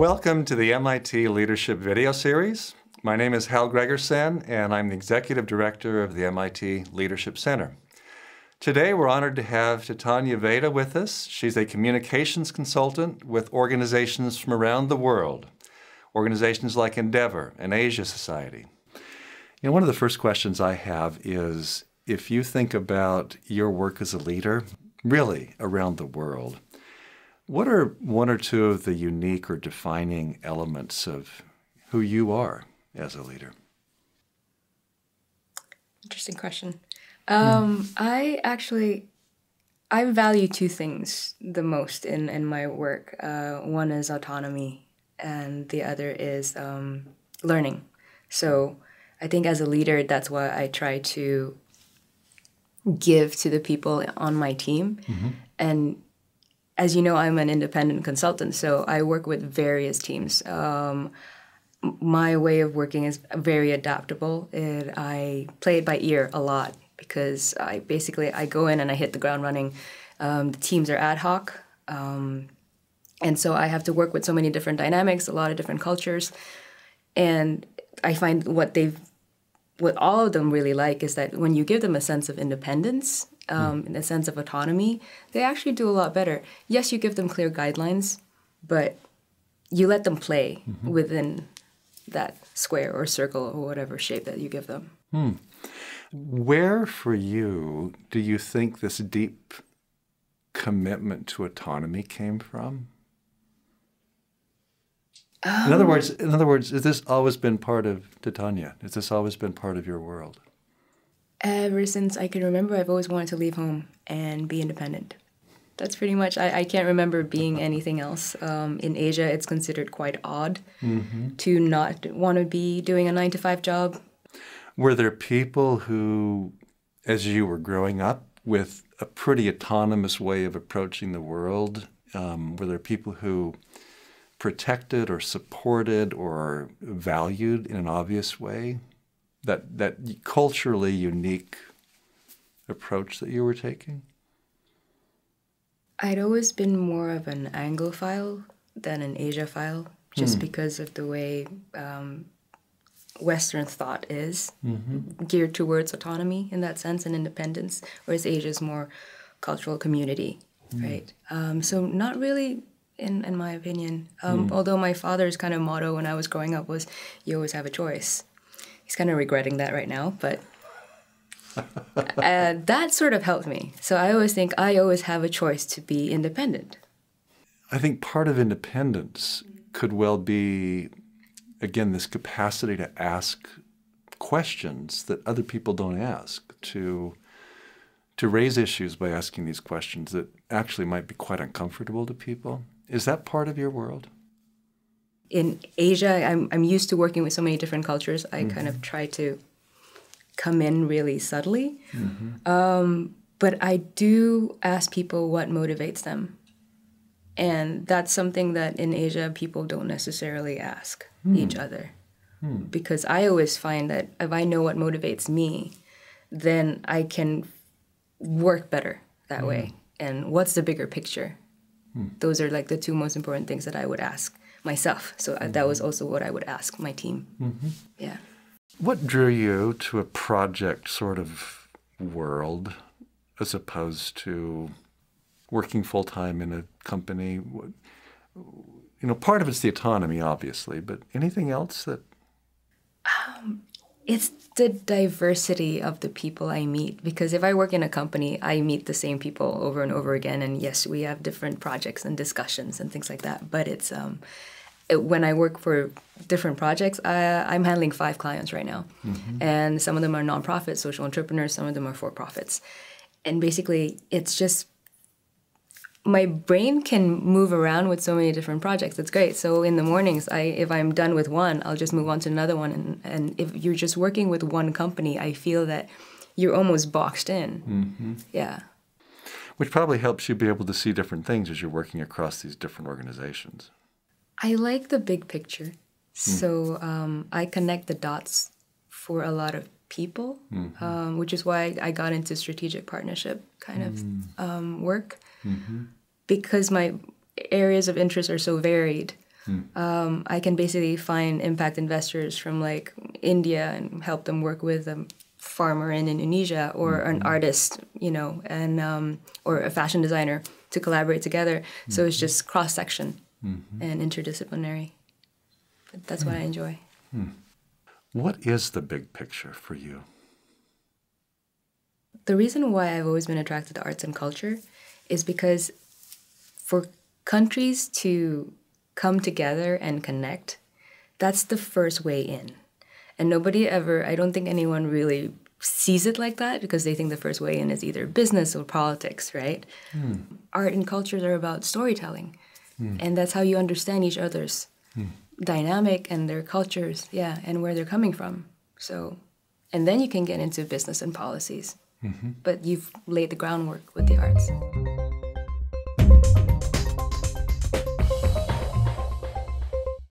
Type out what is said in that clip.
Welcome to the MIT Leadership Video Series. My name is Hal Gregersen, and I'm the Executive Director of the MIT Leadership Center. Today, we're honored to have Titania Veda with us. She's a communications consultant with organizations from around the world, organizations like Endeavor and Asia Society. You know, one of the first questions I have is, if you think about your work as a leader, really around the world, what are one or two of the unique or defining elements of who you are as a leader? Interesting question. I value two things the most in my work. One is autonomy, and the other is learning. So I think as a leader, that's what I try to give to the people on my team. Mm-hmm. And as you know, I'm an independent consultant, so I work with various teams. My way of working is very adaptable. I play it by ear a lot because I go in and I hit the ground running. The teams are ad hoc, and so I have to work with so many different dynamics, a lot of different cultures, and I find what all of them really like is that when you give them a sense of independence, and a sense of autonomy, they actually do a lot better. Yes, you give them clear guidelines, but you let them play within that square or circle or whatever shape that you give them. Where for you do you think this deep commitment to autonomy came from? In other words, has this always been part of Titania? Has this always been part of your world? Ever since I can remember, I've always wanted to leave home and be independent. That's pretty much, I can't remember being anything else. In Asia, it's considered quite odd to not want to be doing a 9-to-5 job. Were there people who, as you were growing up, with a pretty autonomous way of approaching the world, were there people who protected or supported or valued in an obvious way that culturally unique approach that you were taking? I'd always been more of an Anglophile than an Asiaphile, just because of the way Western thought is geared towards autonomy in that sense and independence, whereas Asia is more cultural community, right? So not really, in my opinion. Although my father's kind of motto when I was growing up was, you always have a choice. He's kind of regretting that right now, but that sort of helped me. So I always think I always have a choice to be independent. I think part of independence could well be, again, this capacity to ask questions that other people don't ask, to raise issues by asking these questions that actually might be quite uncomfortable to people. Is that part of your world? In Asia, I'm used to working with so many different cultures. I kind of try to come in really subtly. But I do ask people what motivates them. And that's something that in Asia, people don't necessarily ask each other. Because I always find that if I know what motivates me, then I can work better that way. And what's the bigger picture? Those are like the two most important things that I would ask myself. So that was also what I would ask my team. Yeah. What drew you to a project sort of world as opposed to working full-time in a company? You know, part of it's the autonomy, obviously, but anything else that... It's the diversity of the people I meet, because if I work in a company, I meet the same people over and over again, and yes, we have different projects and discussions and things like that, but it's when I work for different projects, I'm handling 5 clients right now, and some of them are nonprofits, social entrepreneurs, some of them are for-profits, and basically it's just my brain can move around with so many different projects. It's great. So in the mornings, if I'm done with one, I'll just move on to another one. And if you're just working with one company, I feel that you're almost boxed in. Yeah. Which probably helps you be able to see different things as you're working across these different organizations. I like the big picture. So I connect the dots for a lot of people, which is why I got into strategic partnership kind of work. Because my areas of interest are so varied, I can basically find impact investors from like India and help them work with a farmer in Indonesia or an artist, you know, and or a fashion designer to collaborate together. So it's just cross-section and interdisciplinary. But that's what I enjoy. What is the big picture for you? The reason why I've always been attracted to arts and culture is because for countries to come together and connect, that's the first way in. And nobody ever, I don't think anyone really sees it like that because they think the first way in is either business or politics, right? Art and cultures are about storytelling. And that's how you understand each other's dynamic and their cultures, and where they're coming from. So, and then you can get into business and policies. But you've laid the groundwork with the arts.